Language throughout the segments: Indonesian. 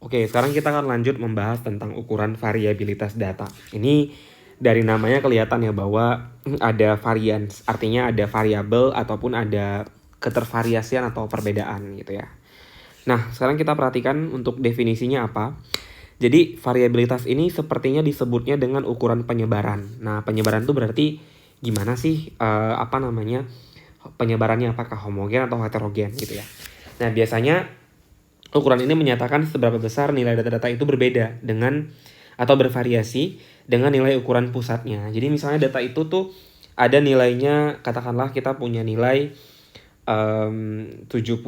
Oke, sekarang kita akan lanjut membahas tentang ukuran variabilitas data. Ini dari namanya kelihatan ya bahwa ada varians, artinya ada variabel ataupun ada ketervariasian atau perbedaan gitu ya. Nah, sekarang kita perhatikan untuk definisinya apa. Jadi, variabilitas ini sepertinya disebutnya dengan ukuran penyebaran. Nah, penyebaran itu berarti gimana sih penyebarannya, apakah homogen atau heterogen gitu ya. Nah, biasanya ukuran ini menyatakan seberapa besar nilai data-data itu berbeda dengan atau bervariasi dengan nilai ukuran pusatnya. Jadi misalnya data itu tuh ada nilainya, katakanlah kita punya nilai 75,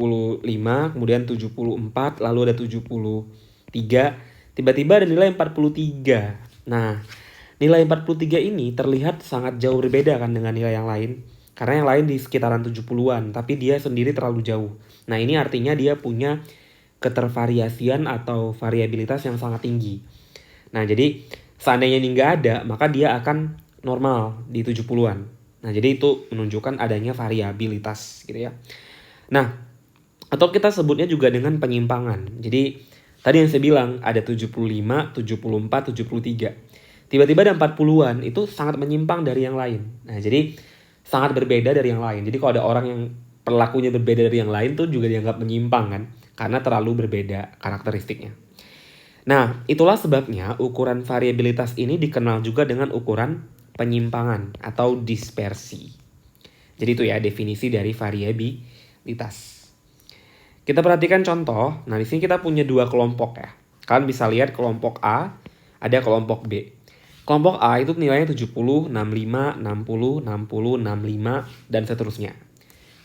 kemudian 74, lalu ada 73, tiba-tiba ada nilai 43. Nah, nilai 43 ini terlihat sangat jauh berbeda kan dengan nilai yang lain. Karena yang lain di sekitaran 70-an, tapi dia sendiri terlalu jauh. Nah, ini artinya dia punya ketervariasian atau variabilitas yang sangat tinggi. Nah, jadi seandainya ini nggak ada, maka dia akan normal di 70-an. Nah, jadi itu menunjukkan adanya variabilitas gitu ya. Nah, atau kita sebutnya juga dengan penyimpangan. Jadi, tadi yang saya bilang ada 75, 74, 73. Tiba-tiba ada 40-an, itu sangat menyimpang dari yang lain. Nah, jadi sangat berbeda dari yang lain. Jadi kalau ada orang yang perilakunya berbeda dari yang lain tuh juga dianggap menyimpang kan, karena terlalu berbeda karakteristiknya. Nah, itulah sebabnya ukuran variabilitas ini dikenal juga dengan ukuran penyimpangan atau dispersi. Jadi itu ya definisi dari variabilitas. Kita perhatikan contoh. Nah, di sini kita punya dua kelompok ya. Kalian bisa lihat kelompok A, ada kelompok B. Kelompok A itu nilainya 70, 65, 60, 60, 65, dan seterusnya.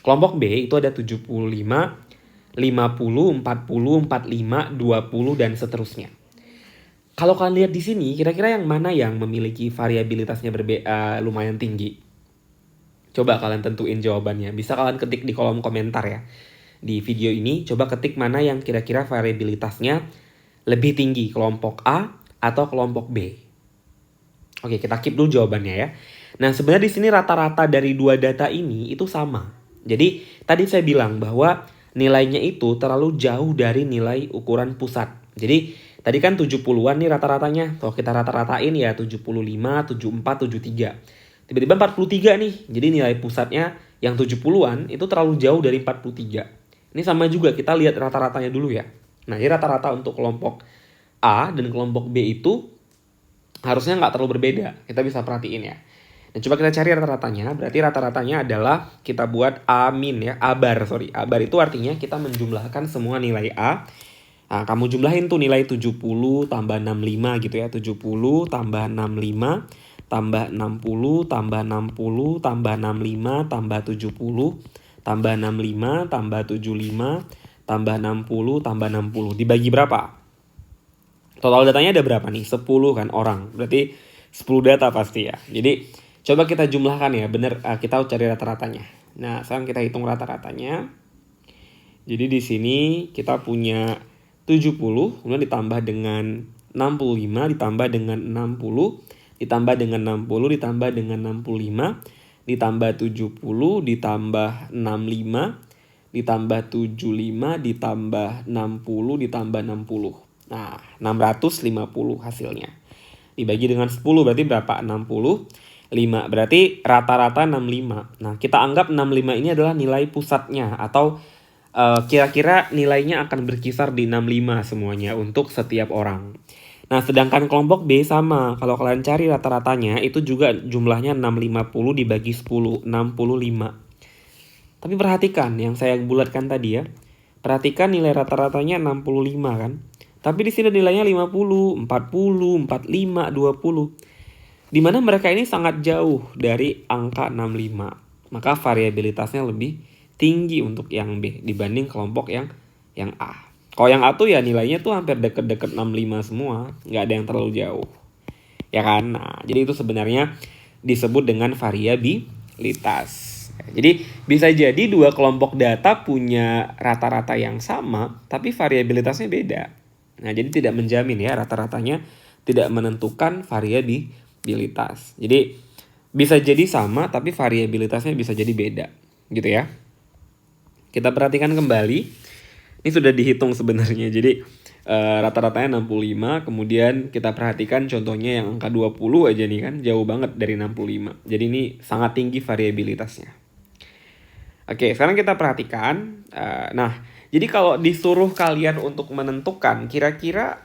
Kelompok B itu ada 75, 50, 40, 45, 20, dan seterusnya. Kalau kalian lihat di sini, kira-kira yang mana yang memiliki variabilitasnya lumayan tinggi? Coba kalian tentuin jawabannya. Bisa kalian ketik di kolom komentar ya. Di video ini, coba ketik mana yang kira-kira variabilitasnya lebih tinggi, kelompok A atau kelompok B. Oke, kita keep dulu jawabannya ya. Nah, sebenarnya di sini rata-rata dari dua data ini itu sama. Jadi, tadi saya bilang bahwa nilainya itu terlalu jauh dari nilai ukuran pusat. Jadi, tadi kan 70-an nih rata-ratanya. Kalau kita rata-ratain ya 75, 74, 73. Tiba-tiba 43 nih. Jadi nilai pusatnya yang 70-an itu terlalu jauh dari 43. Ini sama juga, kita lihat rata-ratanya dulu ya. Nah, ini rata-rata untuk kelompok A dan kelompok B itu harusnya nggak terlalu berbeda. Kita bisa perhatiin ya. Dan coba kita cari rata-ratanya. Berarti rata-ratanya adalah kita buat abar. Abar itu artinya kita menjumlahkan semua nilai A. Nah, kamu jumlahin tuh nilai 70 tambah 65 gitu ya. 70 tambah 65 tambah 60 tambah 60 tambah 65 tambah 70 tambah 65 tambah 75 tambah 60 tambah 60. Dibagi berapa? Total datanya ada berapa nih? 10 kan orang. Berarti 10 data pasti ya. Jadi coba kita jumlahkan ya. Bener, kita cari rata-ratanya. Nah, sekarang kita hitung rata-ratanya. Jadi di sini kita punya 70, kemudian ditambah dengan 65, ditambah dengan 60, ditambah dengan 60, ditambah dengan 65, ditambah 70, ditambah 65, ditambah 75, ditambah 60, ditambah 60. Nah, 650 hasilnya. Dibagi dengan 10 berarti berapa? 65. Berarti rata-rata 65. Nah, kita anggap 65 ini adalah nilai pusatnya atau kira-kira nilainya akan berkisar di 65 semuanya untuk setiap orang. Nah, sedangkan kelompok B sama. Kalau kalian cari rata-ratanya, itu juga jumlahnya 650 dibagi 10, 65. Tapi perhatikan yang saya bulatkan tadi ya. Perhatikan nilai rata-ratanya 65 kan. Tapi di sini nilainya 50, 40, 45, 20. Di mana mereka ini sangat jauh dari angka 65. Maka variabilitasnya lebih tinggi untuk yang B dibanding kelompok yang A. Kalau yang A tuh ya nilainya tuh hampir deket-deket 65 semua, nggak ada yang terlalu jauh. Ya kan? Nah, jadi itu sebenarnya disebut dengan variabilitas. Jadi bisa jadi dua kelompok data punya rata-rata yang sama, tapi variabilitasnya beda. Nah, jadi tidak menjamin ya rata-ratanya tidak menentukan variabilitas. Jadi bisa jadi sama, tapi variabilitasnya bisa jadi beda. Gitu ya. Kita perhatikan kembali. Ini sudah dihitung sebenarnya. Jadi rata-ratanya 65, kemudian kita perhatikan contohnya yang angka 20 aja nih kan, jauh banget dari 65. Jadi ini sangat tinggi variabilitasnya. Oke, sekarang kita perhatikan. Nah, jadi kalau disuruh kalian untuk menentukan kira-kira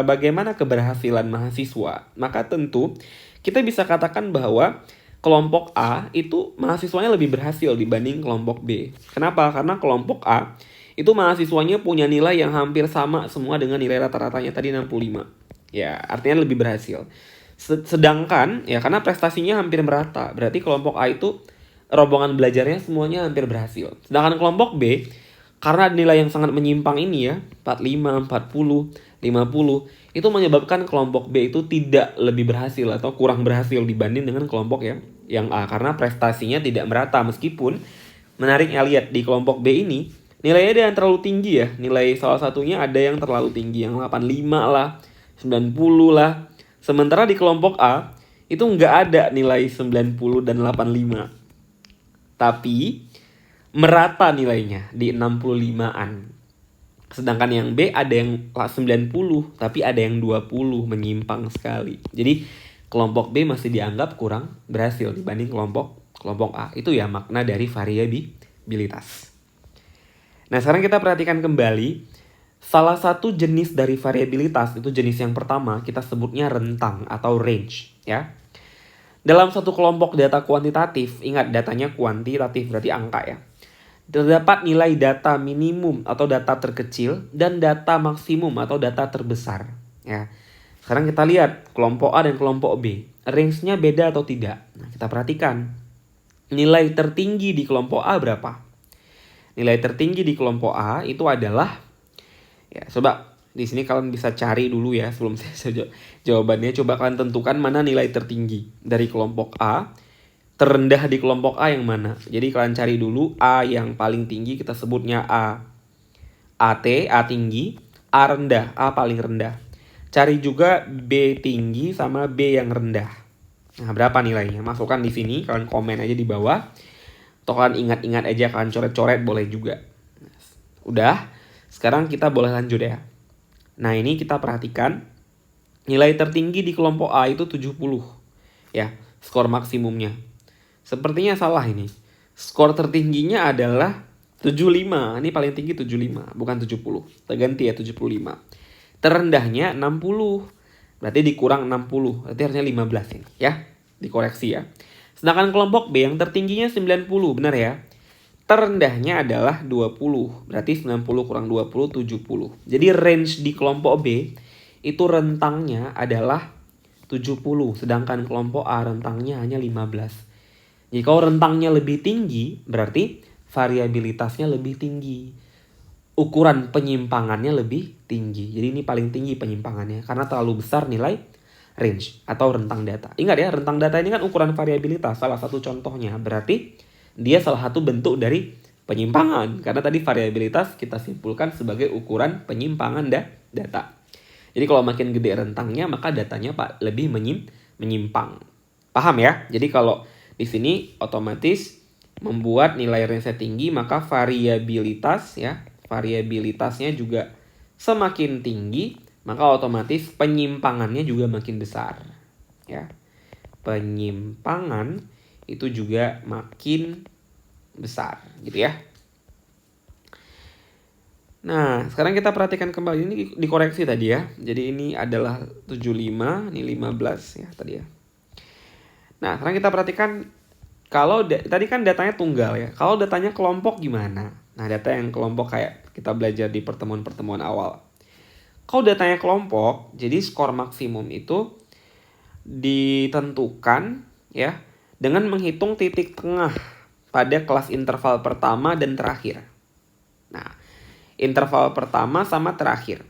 bagaimana keberhasilan mahasiswa, maka tentu kita bisa katakan bahwa kelompok A itu mahasiswanya lebih berhasil dibanding kelompok B. Kenapa? Karena kelompok A itu mahasiswanya punya nilai yang hampir sama semua dengan nilai rata-ratanya tadi 65. Ya, artinya lebih berhasil. Sedangkan ya karena prestasinya hampir merata, berarti kelompok A itu rombongan belajarnya semuanya hampir berhasil. Sedangkan kelompok B, karena nilai yang sangat menyimpang ini ya, 45, 40, 50, itu menyebabkan kelompok B itu tidak lebih berhasil atau kurang berhasil dibanding dengan kelompok yang A. Karena prestasinya tidak merata, meskipun menariknya lihat di kelompok B ini, nilainya ada yang terlalu tinggi ya. Nilai salah satunya ada yang terlalu tinggi, yang 85 lah, 90 lah. Sementara di kelompok A, itu nggak ada nilai 90 dan 85. Tapi merata nilainya di 65-an. Sedangkan yang B ada yang 90, tapi ada yang 20, menyimpang sekali. Jadi kelompok B masih dianggap kurang berhasil dibanding kelompok A. Itu ya makna dari variabilitas. Nah, sekarang kita perhatikan kembali. Salah satu jenis dari variabilitas, itu jenis yang pertama, kita sebutnya rentang atau range, ya. Dalam satu kelompok data kuantitatif, ingat datanya kuantitatif berarti angka ya. Terdapat nilai data minimum atau data terkecil dan data maksimum atau data terbesar. Ya. Sekarang kita lihat kelompok A dan kelompok B. Range-nya beda atau tidak? Nah, kita perhatikan. Nilai tertinggi di kelompok A berapa? Nilai tertinggi di kelompok A itu adalah, ya coba di sini kalian bisa cari dulu ya sebelum saya jawabannya. Coba kalian tentukan mana nilai tertinggi dari kelompok A. Terendah di kelompok A yang mana? Jadi kalian cari dulu A yang paling tinggi, kita sebutnya A. AT, A tinggi. A rendah, A paling rendah. Cari juga B tinggi sama B yang rendah. Nah, berapa nilainya? Masukkan di sini, kalian komen aja di bawah. Atau kalian ingat-ingat aja, kalian coret-coret boleh juga. Udah, sekarang kita boleh lanjut ya. Nah, ini kita perhatikan nilai tertinggi di kelompok A itu 70. Ya, skor maksimumnya. Sepertinya salah ini. Skor tertingginya adalah 75. Ini paling tinggi 75, bukan 70. Terganti ya 75. Terendahnya 60. Berarti dikurang 60. Berarti harusnya 15 ini ya. Dikoreksi ya. Sedangkan kelompok B yang tertingginya 90, benar ya. Terendahnya adalah 20. Berarti 90 kurang 20, 70. Jadi range di kelompok B itu rentangnya adalah 70. Sedangkan kelompok A rentangnya hanya 15. Jadi kalau rentangnya lebih tinggi, berarti variabilitasnya lebih tinggi. Ukuran penyimpangannya lebih tinggi. Jadi ini paling tinggi penyimpangannya. Karena terlalu besar nilai range atau rentang data. Ingat ya, rentang data ini kan ukuran variabilitas. Salah satu contohnya. Berarti dia salah satu bentuk dari penyimpangan. Karena tadi variabilitas kita simpulkan sebagai ukuran penyimpangan data. Jadi kalau makin gede rentangnya, maka datanya lebih menyimpang. Paham ya? Jadi kalau di sini otomatis membuat nilai range tinggi, maka variabilitasnya juga semakin tinggi, maka otomatis penyimpangannya juga makin besar. Ya. Penyimpangan itu juga makin besar, gitu ya. Nah, sekarang kita perhatikan kembali, ini dikoreksi tadi ya. Jadi ini adalah 75, ini 15 ya tadi ya. Nah, sekarang kita perhatikan kalau tadi kan datanya tunggal ya. Kalau datanya kelompok gimana? Nah, data yang kelompok kayak kita belajar di pertemuan-pertemuan awal. Kalau datanya kelompok, jadi skor maksimum itu ditentukan ya dengan menghitung titik tengah pada kelas interval pertama dan terakhir. Nah, interval pertama sama terakhir.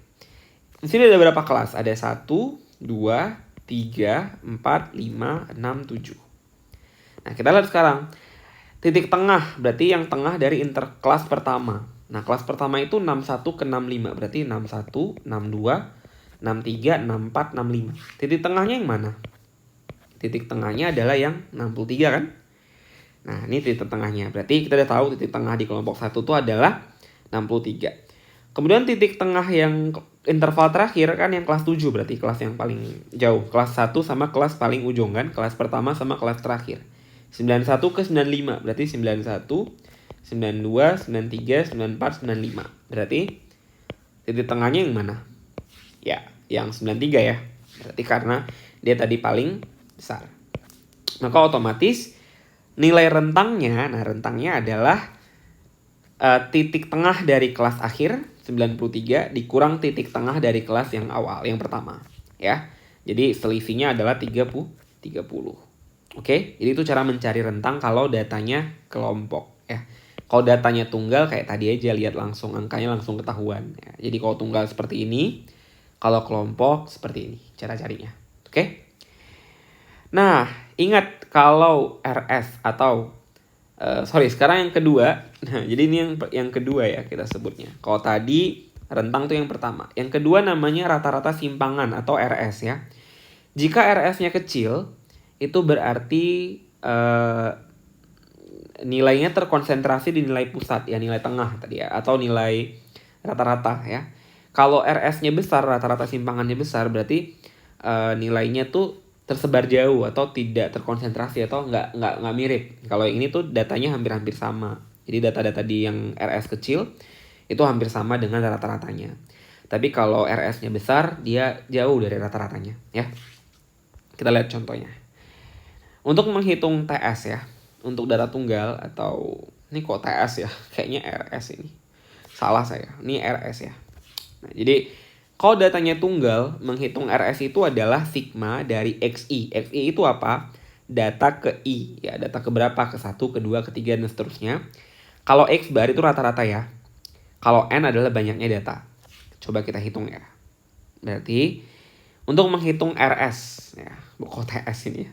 Di sini ada berapa kelas? Ada 1, 2, 3, 4, 5, 6, 7. Nah, kita lihat sekarang. Titik tengah berarti yang tengah dari interkelas pertama. Nah, kelas pertama itu 61 ke 65. Berarti 61, 62, 63, 64, 65. Titik tengahnya yang mana? Titik tengahnya adalah yang 63 kan? Nah, ini titik tengahnya. Berarti kita udah tahu titik tengah di kelompok 1 itu adalah 63. Kemudian titik tengah yang interval terakhir kan yang kelas 7 berarti kelas yang paling jauh. Kelas 1 sama kelas paling ujung kan. Kelas pertama sama kelas terakhir. 91 ke 95 berarti 91, 92, 93, 94, 95. Berarti titik tengahnya yang mana? Ya, yang 93 ya. Berarti karena dia tadi paling besar. Maka otomatis nilai rentangnya, nah rentangnya adalah titik tengah dari kelas akhir 93 dikurang titik tengah dari kelas yang awal, yang pertama ya. Jadi selisihnya adalah 30. Oke, jadi itu cara mencari rentang kalau datanya kelompok ya. Kalau datanya tunggal kayak tadi aja, lihat langsung angkanya langsung ketahuan ya. Jadi kalau tunggal seperti ini, kalau kelompok seperti ini cara carinya. Oke. Nah, ingat kalau RS atau sekarang yang kedua. Nah, jadi ini yang kedua ya kita sebutnya. Kalau tadi rentang tuh yang pertama. Yang kedua namanya rata-rata simpangan atau RS ya. Jika RS-nya kecil, itu berarti nilainya terkonsentrasi di nilai pusat ya, nilai tengah tadi ya, atau nilai rata-rata ya. Kalau RS-nya besar, rata-rata simpangannya besar, berarti nilainya tuh tersebar jauh atau tidak terkonsentrasi atau nggak mirip. Kalau yang ini tuh datanya hampir-hampir sama. Jadi data-data di yang RS kecil itu hampir sama dengan rata-ratanya. Tapi kalau RS-nya besar, dia jauh dari rata-ratanya ya. Kita lihat contohnya. Untuk menghitung TS ya, untuk data tunggal atau ini kok TS ya, kayaknya RS ini. Salah saya, ini RS ya. Nah, jadi kalau datanya tunggal, menghitung RS itu adalah sigma dari XI. XI itu apa? Data ke I. Ya, data ke berapa? Ke 1, ke 2, ke 3, dan seterusnya. Kalau X bar itu rata-rata ya. Kalau N adalah banyaknya data. Coba kita hitung ya. Berarti, untuk menghitung RS. Ya, kok TS ini ya.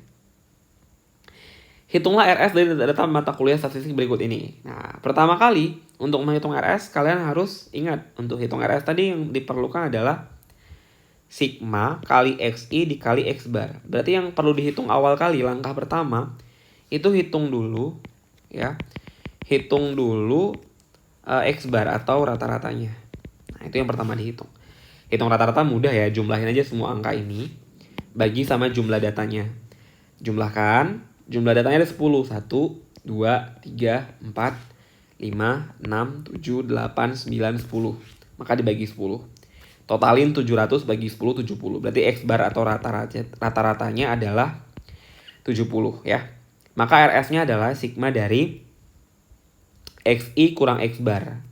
Hitunglah RS dari data mata kuliah statistik berikut ini. Nah, pertama kali untuk menghitung RS, kalian harus ingat untuk hitung RS tadi yang diperlukan adalah sigma kali XI dikali X bar. Berarti yang perlu dihitung awal kali, langkah pertama, itu hitung dulu ya. Hitung dulu X bar atau rata-ratanya. Nah, itu yang pertama dihitung. Hitung rata-rata mudah ya, jumlahin aja semua angka ini. Bagi sama jumlah datanya. Jumlahkan. Jumlah datanya ada 10. 1, 2, 3, 4, 5, 6, 7, 8, 9, 10. Maka dibagi 10. Totalin 700 bagi 10, 70. Berarti X bar atau rata-ratanya adalah 70 ya. Maka RS-nya adalah sigma dari XI kurang X bar.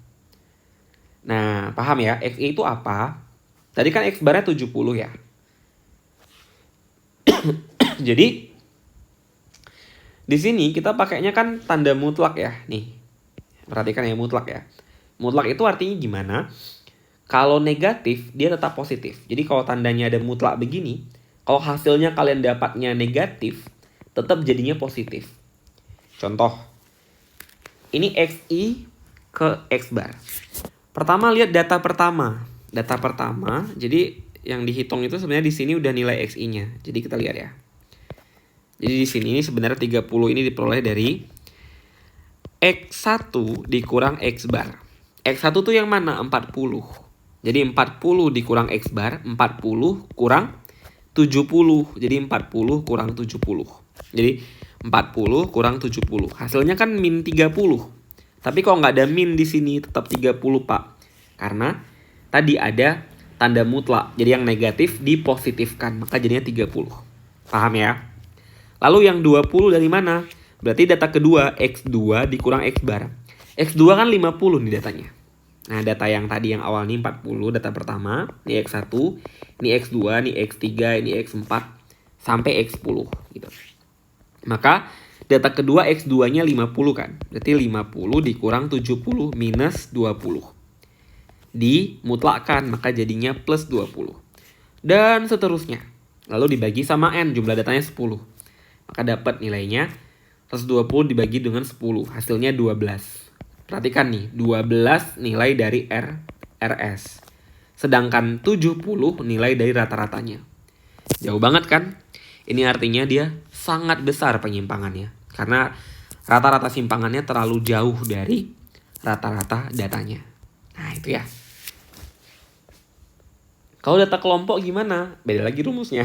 Nah, paham ya? XI itu apa? Tadi kan X barnya 70 ya. Jadi di sini kita pakainya kan tanda mutlak ya. Nih, perhatikan ya mutlak ya. Mutlak itu artinya gimana? Kalau negatif, dia tetap positif. Jadi kalau tandanya ada mutlak begini, kalau hasilnya kalian dapatnya negatif, tetap jadinya positif. Contoh, ini XI ke X bar. Pertama lihat data pertama. Data pertama, jadi yang dihitung itu sebenarnya di sini udah nilai XI-nya. Jadi kita lihat ya. Jadi di sini ini sebenarnya 30 ini diperoleh dari X1 dikurang X bar. X1 tuh yang mana? 40. Jadi 40 dikurang X bar, 40 kurang 70. Jadi 40 kurang 70. Jadi 40 kurang 70. Hasilnya kan min 30. Tapi kalau nggak ada min di sini tetap 30, Pak. Karena tadi ada tanda mutlak. Jadi yang negatif dipositifkan, maka jadinya 30. Paham ya? Lalu yang 20 dari mana? Berarti data kedua, X2 dikurang X bar. X2 kan 50 nih datanya. Nah, data yang tadi yang awal nih 40, data pertama. Ini X1, ini X2, ini X3, ini X4, sampai X10 gitu. Maka data kedua X2-nya 50 kan. Berarti 50 dikurang 70 minus 20. Dimutlakkan, maka jadinya plus 20. Dan seterusnya. Lalu dibagi sama N, jumlah datanya 10. Maka dapat nilainya 120 dibagi dengan 10. Hasilnya 12. Perhatikan nih, 12 nilai dari RS. Sedangkan 70 nilai dari rata-ratanya. Jauh banget kan? Ini artinya dia sangat besar penyimpangannya. Karena rata-rata simpangannya terlalu jauh dari rata-rata datanya. Nah itu ya. Kalau data kelompok gimana? Beda lagi rumusnya.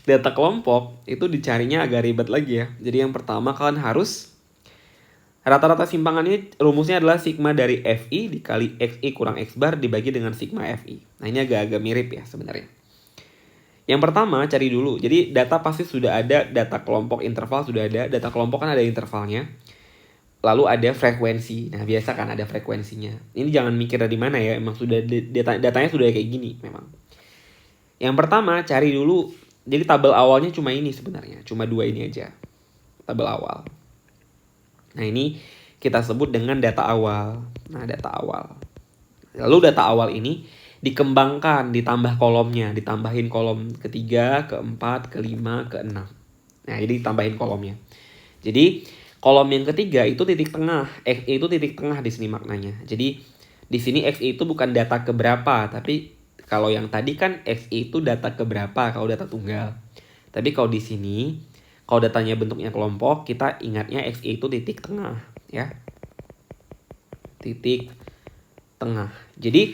Data kelompok itu dicarinya agak ribet lagi ya. Jadi yang pertama kalian harus rata-rata simpangannya rumusnya adalah sigma dari FI dikali XI kurang X bar dibagi dengan sigma FI. Nah ini agak-agak mirip ya sebenarnya. Yang pertama cari dulu. Jadi data pasti sudah ada, data kelompok interval sudah ada. Data kelompok kan ada intervalnya. Lalu ada frekuensi. Nah biasa kan ada frekuensinya. Ini jangan mikir dari mana ya. Emang sudah datanya sudah kayak gini memang. Yang pertama cari dulu. Jadi tabel awalnya cuma ini sebenarnya. Cuma 2 ini aja. Tabel awal. Nah ini kita sebut dengan data awal. Nah data awal. Lalu data awal ini dikembangkan, ditambah kolomnya. Ditambahin kolom ketiga, keempat, kelima, keenam. Nah jadi ditambahin kolomnya. Jadi kolom yang ketiga itu titik tengah. XI itu titik tengah di sini maknanya. Jadi di sini XI itu bukan data keberapa. Tapi kalau yang tadi kan XI itu data keberapa kalau data tunggal. Tapi kalau di sini kalau datanya bentuknya kelompok, kita ingatnya XI itu titik tengah, ya. Titik tengah. Jadi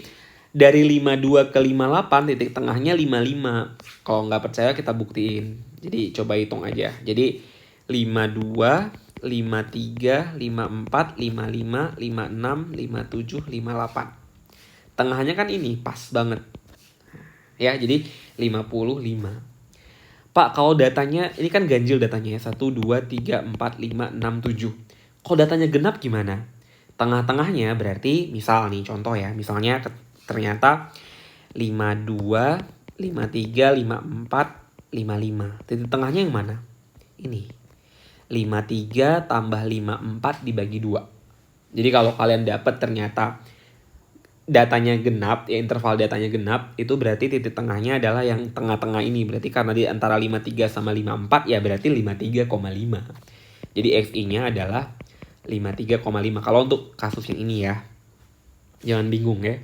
dari 52 ke 58 titik tengahnya 55. Kalau nggak percaya kita buktiin. Jadi coba hitung aja. Jadi 52, 53, 54, 55, 56, 57, 58. Tengahnya kan ini pas banget. Ya, jadi 55. Pak, kalau datanya, ini kan ganjil datanya ya. 1, 2, 3, 4, 5, 6, 7. Kalau datanya genap gimana? Tengah-tengahnya berarti, misal nih contoh ya. Misalnya ternyata 52, 53, 54, 55. Titik tengahnya yang mana? Ini. 53 tambah 54 dibagi 2. Jadi kalau kalian dapat ternyata datanya genap, ya interval datanya genap, itu berarti titik tengahnya adalah yang tengah-tengah ini. Berarti karena di antara 53 sama 54, ya berarti 53,5. Jadi XI-nya adalah 53,5. Kalau untuk kasus yang ini ya, jangan bingung ya.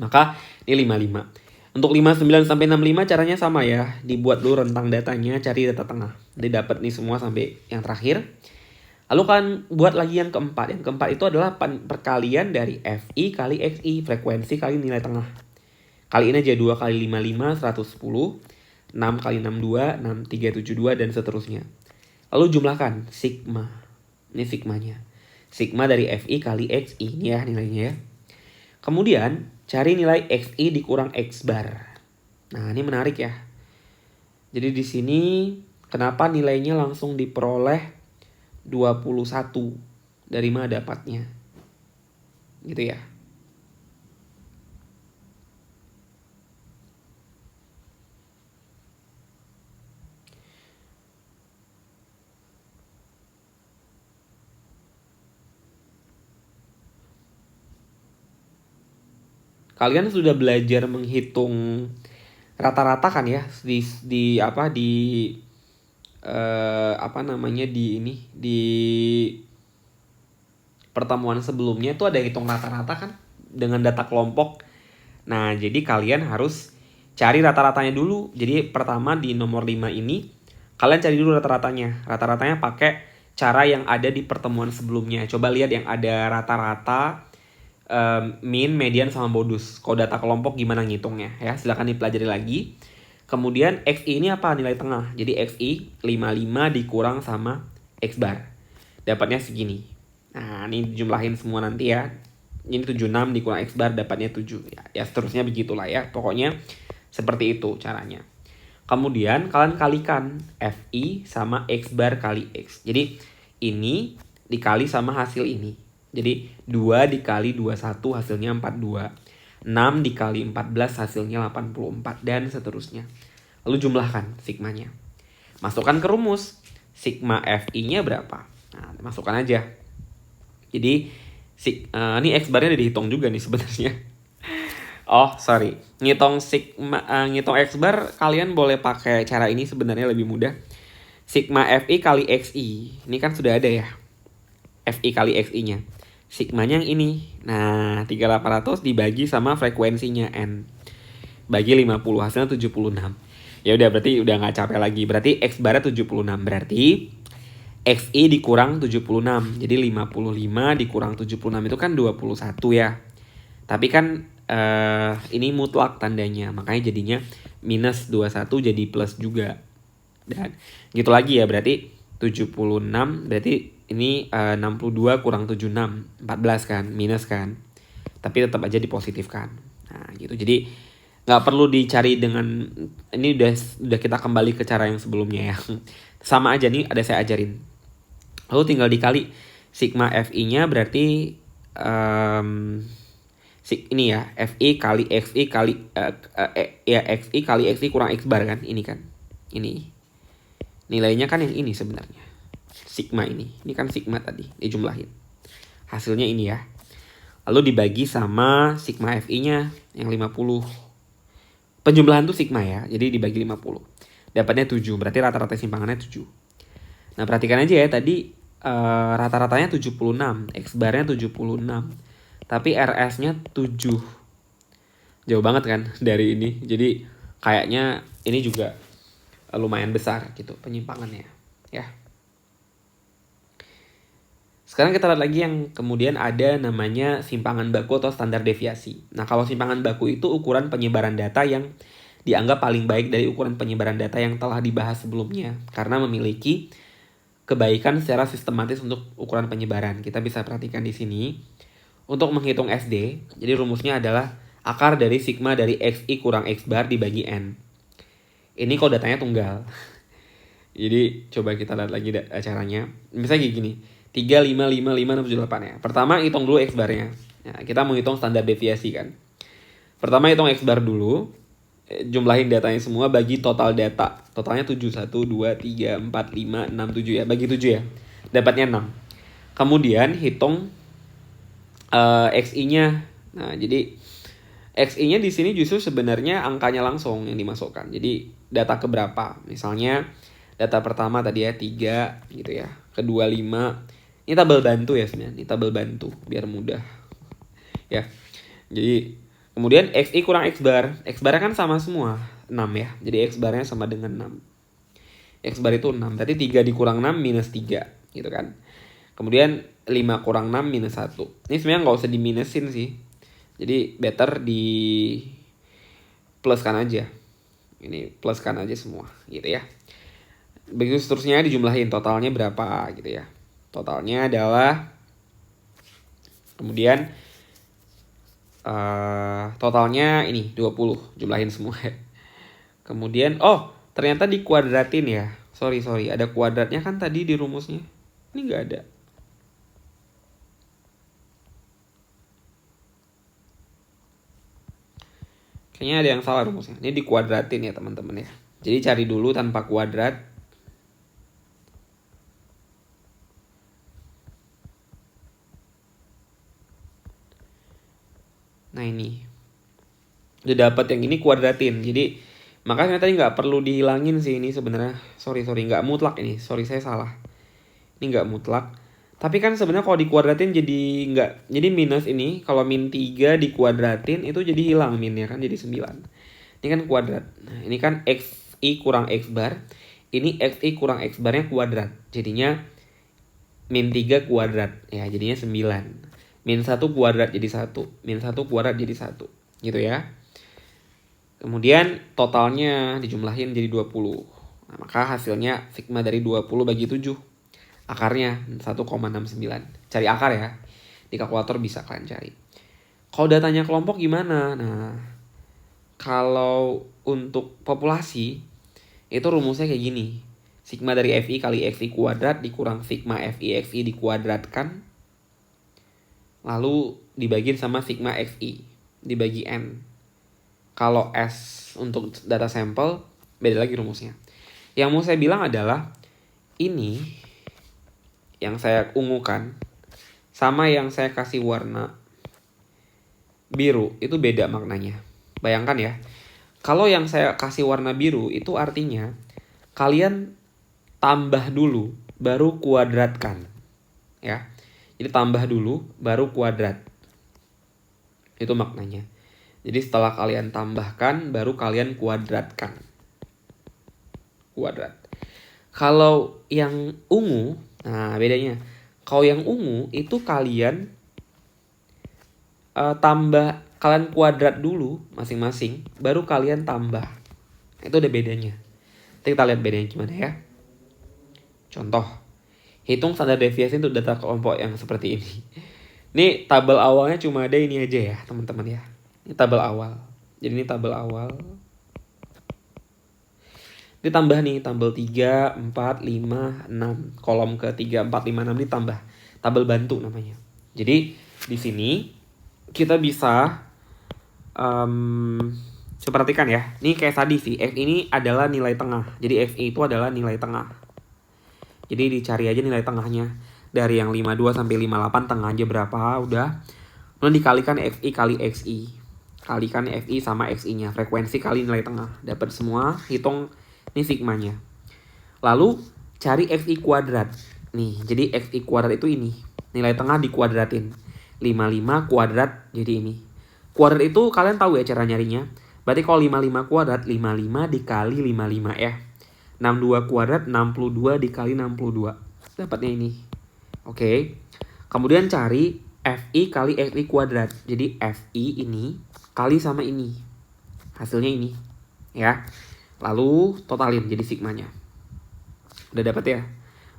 Maka ini 55. Untuk 59 sampai 65 caranya sama ya. Dibuat dulu rentang datanya, cari data tengah. Nanti dapat nih semua sampai yang terakhir. Lalu kalian buat lagi yang keempat. Yang keempat itu adalah perkalian dari FI kali XI. Frekuensi kali nilai tengah. Kaliin aja 2 kali 55, 110. 6 kali 62, 6372 dan seterusnya. Lalu jumlahkan sigma. Ini sigmanya. Sigma dari FI kali XI. Ini ya nilainya ya. Kemudian cari nilai XI dikurang X bar. Nah ini menarik ya. Jadi di sini kenapa nilainya langsung diperoleh 21. Dari mana dapatnya? Gitu ya. Kalian sudah belajar menghitung rata-rata kan ya di apa namanya di ini di pertemuan sebelumnya itu ada hitung rata-rata kan dengan data kelompok. Nah, jadi kalian harus cari rata-ratanya dulu. Jadi pertama di nomor 5 ini kalian cari dulu rata-ratanya. Rata-ratanya pakai cara yang ada di pertemuan sebelumnya. Coba lihat yang ada rata-rata, min, median sama modus. Kalau data kelompok gimana ngitungnya ya. Silakan dipelajari lagi. Kemudian XI ini apa? Nilai tengah. Jadi XI 55 dikurang sama X bar. Dapatnya segini. Nah, ini jumlahin semua nanti ya. Ini 76 dikurang X bar dapatnya 7. Ya seterusnya begitulah ya. Pokoknya seperti itu caranya. Kemudian kalian kalikan FI sama X bar kali X. Jadi ini dikali sama hasil ini. Jadi 2 dikali 21 hasilnya 42. 6 dikali 14 hasilnya 84 dan seterusnya. Lalu jumlahkan sigmanya. Masukkan ke rumus. Sigma FI-nya berapa? Nah, masukkan aja. Jadi ini X barnya udah dihitung juga nih sebenarnya. Oh, sorry. Ngitung X bar kalian boleh pakai cara ini sebenarnya lebih mudah. Sigma FI kali XI. Ini kan sudah ada ya. FI kali XI-nya. Sigmanya yang ini. Nah, 3800 dibagi sama frekuensinya N. Bagi 50, hasilnya 76. Ya udah berarti udah nggak capek lagi. Berarti X barnya 76. Berarti XI dikurang 76. Jadi 55 dikurang 76 itu kan 21 ya. Tapi kan ini mutlak tandanya, makanya jadinya minus 21 jadi plus juga. Dan gitu lagi ya, berarti 76, berarti ini 62 kurang 76, 14 kan, minus kan. Tapi tetap aja dipositifkan. Nah gitu, jadi nggak perlu dicari dengan, ini udah kita kembali ke cara yang sebelumnya ya. Sama aja nih, ada saya ajarin. Lalu tinggal dikali sigma FI-nya berarti ini ya, FI kali XI kali XI kali XI kurang X bar kan, ini kan. Ini nilainya kan yang ini sebenarnya. Sigma ini kan sigma tadi dijumlahin. Hasilnya ini ya. Lalu dibagi sama sigma FI-nya yang 50. Penjumlahan tuh sigma ya, jadi dibagi 50. Dapatnya 7, berarti rata-rata simpangannya 7. Nah perhatikan aja ya, tadi rata-ratanya 76, X-barnya 76. Tapi RS-nya 7. Jauh banget kan dari ini. Jadi kayaknya ini juga lumayan besar gitu penyimpangannya ya. Sekarang kita lihat lagi yang kemudian ada namanya simpangan baku atau standar deviasi. Nah kalau simpangan baku itu ukuran penyebaran data yang dianggap paling baik dari ukuran penyebaran data yang telah dibahas sebelumnya. Karena memiliki kebaikan secara sistematis untuk ukuran penyebaran. Kita bisa perhatikan di sini. Untuk menghitung SD, jadi rumusnya adalah akar dari sigma dari XI kurang X bar dibagi N. Ini kalau datanya tunggal. Jadi coba kita lihat lagi caranya. Misalnya kayak gini. 3, 5, 5, 5, 6, 7, 8 ya. Pertama hitung dulu X barnya. Nah, kita mau hitung standar deviasi kan. Pertama hitung X bar dulu. Jumlahin datanya semua bagi total data. Totalnya 7, 1, 2, 3, 4, 5, 6, 7 ya. Bagi 7 ya. Dapatnya 6. Kemudian hitung XI-nya. Nah, jadi XI-nya di sini justru sebenarnya angkanya langsung yang dimasukkan. Jadi data keberapa? Misalnya data pertama tadi ya 3 gitu ya. Kedua 5. Ini tabel bantu ya sebenarnya. Ini tabel bantu biar mudah. Ya. Jadi kemudian XI kurang X bar. X bar kan sama semua 6 ya. Jadi X barnya sama dengan 6. X bar itu 6. Berarti 3 dikurang 6 minus 3 gitu kan. Kemudian 5 kurang 6 minus 1. Ini sebenarnya nggak usah diminusin sih. Jadi better di pluskan aja. Ini pluskan aja semua gitu ya. Begitu seterusnya dijumlahin totalnya berapa gitu ya. Totalnya adalah kemudian totalnya ini 20. Jumlahin semua ya. Kemudian ternyata dikuadratin ya. Sorry ada kuadratnya kan tadi di rumusnya. Ini nggak ada. Kayaknya ada yang salah rumusnya. Ini dikuadratin ya teman-teman ya. Jadi cari dulu tanpa kuadrat. Nah ini. Udah dapat yang ini kuadratin. Jadi makanya tadi nggak perlu dihilangin sih ini sebenarnya. Sorry nggak mutlak ini. Sorry saya salah. Ini nggak mutlak. Tapi kan sebenarnya kalau dikuadratin jadi nggak. Jadi minus ini kalau min 3 dikuadratin itu jadi hilang minnya kan jadi 9. Ini kan kuadrat. Nah ini kan XI kurang X bar. Ini XI kurang X barnya kuadrat. Jadinya min 3 kuadrat. Ya jadinya 9. Min 1 kuadrat jadi 1. Min 1 kuadrat jadi 1. Gitu ya. Kemudian totalnya dijumlahin jadi 20. Nah, maka hasilnya sigma dari 20 bagi 7. Akarnya 1,69. Cari akar ya. Di kalkulator bisa kalian cari. Kalau datanya kelompok gimana? Nah, kalau untuk populasi itu rumusnya kayak gini. Sigma dari FI kali XI kuadrat dikurang sigma FI XI dikuadratkan. Lalu dibagi sama sigma XI dibagi N. Kalau S untuk data sampel beda lagi rumusnya. Yang mau saya bilang adalah ini yang saya ungukan sama yang saya kasih warna biru itu beda maknanya. Bayangkan ya. Kalau yang saya kasih warna biru itu artinya kalian tambah dulu baru kuadratkan. Ya. Jadi tambah dulu baru kuadrat. Itu maknanya. Jadi setelah kalian tambahkan baru kalian kuadratkan. Kuadrat. Kalau yang ungu, nah bedanya. Kalau yang ungu itu kalian tambah kalian kuadrat dulu masing-masing, baru kalian tambah. Itu ada bedanya. Nanti kita lihat bedanya gimana ya. Contoh, hitung standar deviasi untuk data kelompok yang seperti ini. Ini tabel awalnya cuma ada ini aja ya teman-teman ya. Ini tabel awal. Jadi ini tabel awal. Ditambah nih tabel 3, 4, 5, 6. Kolom ke 3, 4, 5, 6 ditambah. Tabel bantu namanya. Jadi di sini kita bisa perhatikan ya. Ini kayak tadi sih. F ini adalah nilai tengah. Jadi FI itu adalah nilai tengah. Jadi dicari aja nilai tengahnya. Dari yang 52 sampai 58 tengah aja berapa. Udah. Lalu dikalikan FI kali XI. Kalikan FI sama XI-nya. Frekuensi kali nilai tengah. Dapat semua. Hitung ini sigmanya. Lalu cari FI kuadrat. Nih, jadi FI kuadrat itu ini. Nilai tengah dikuadratin. 55 kuadrat jadi ini. Kuadrat itu kalian tahu ya cara nyarinya. Berarti kalau 55 kuadrat, 55 dikali 55 ya. 62 kuadrat, 62 dikali 62. Dapatnya ini. Oke. Kemudian cari FI kali FI kuadrat. Jadi FI ini kali sama ini. Hasilnya ini. Ya. Lalu totalin jadi sigmanya. Udah dapat ya?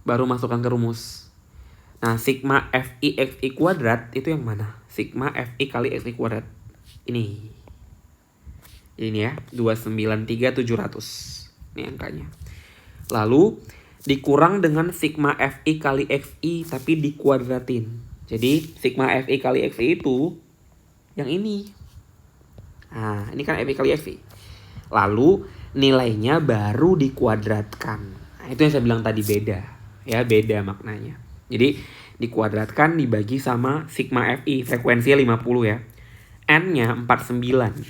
Baru masukkan ke rumus. Nah, sigma FI kuadrat itu yang mana? Sigma FI kali FI kuadrat. Ini ya, 293.700. Ini angkanya. Lalu dikurang dengan sigma FI kali FI tapi dikuadratin. Jadi sigma FI kali FI itu yang ini. Nah, ini kan FI kali FI. Lalu nilainya baru dikuadratkan. Nah, itu yang saya bilang tadi beda. Ya, beda maknanya. Jadi dikuadratkan dibagi sama sigma FI, frekuensinya 50 ya. N-nya 49.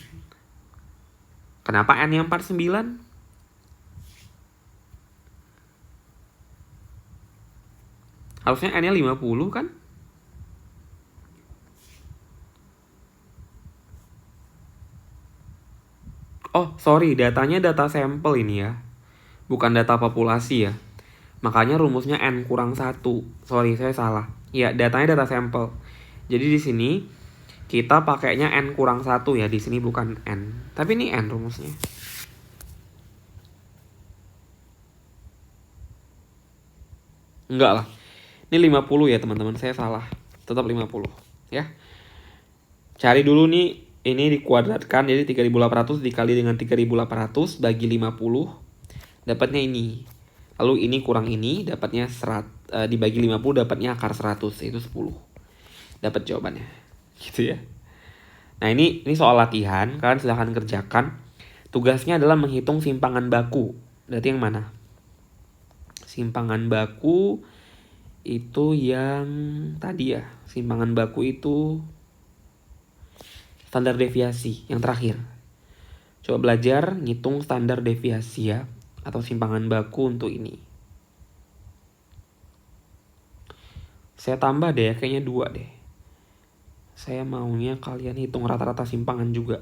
Kenapa N-nya 49? Harusnya N-nya 50 kan? Oh, sorry, datanya data sampel ini ya. Bukan data populasi ya. Makanya rumusnya N kurang 1. Sorry, saya salah. Ya, datanya data sampel. Jadi di sini kita pakainya N kurang 1 ya. Di sini bukan N. Tapi ini N rumusnya. Enggak lah. Ini 50 ya teman-teman. Saya salah. Tetap 50 ya. Cari dulu nih. Ini dikuadratkan. Jadi 3.800 dikali dengan 3.800 bagi 50. Dapatnya ini. Lalu ini kurang ini. Dapatnya dibagi 50 dapatnya akar 100. Itu 10. Dapat jawabannya. Gitu ya. Nah ini soal latihan. Kalian silahkan kerjakan. Tugasnya adalah menghitung simpangan baku. Berarti yang mana? Simpangan baku itu yang tadi ya. Simpangan baku itu standar deviasi yang terakhir. Coba belajar ngitung standar deviasi ya. Atau simpangan baku untuk ini. Saya tambah deh, kayaknya 2 deh. Saya maunya kalian hitung rata-rata simpangan juga.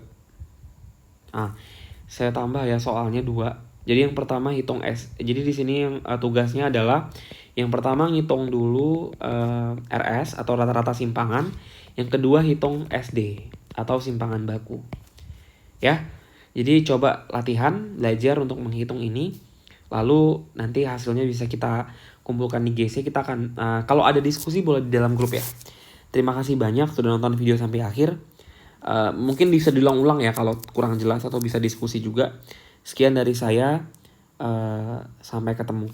Saya tambah ya soalnya 2. Jadi yang pertama hitung Jadi di sini yang tugasnya adalah yang pertama ngitung dulu RS atau rata-rata simpangan. Yang kedua hitung SD atau simpangan baku. Ya. Jadi coba latihan, belajar untuk menghitung ini. Lalu nanti hasilnya bisa kita kumpulkan di GC. Kita akan kalau ada diskusi boleh di dalam grup ya. Terima kasih banyak sudah nonton video sampai akhir. Mungkin bisa diulang-ulang ya kalau kurang jelas atau bisa diskusi juga. Sekian dari saya. Sampai ketemu.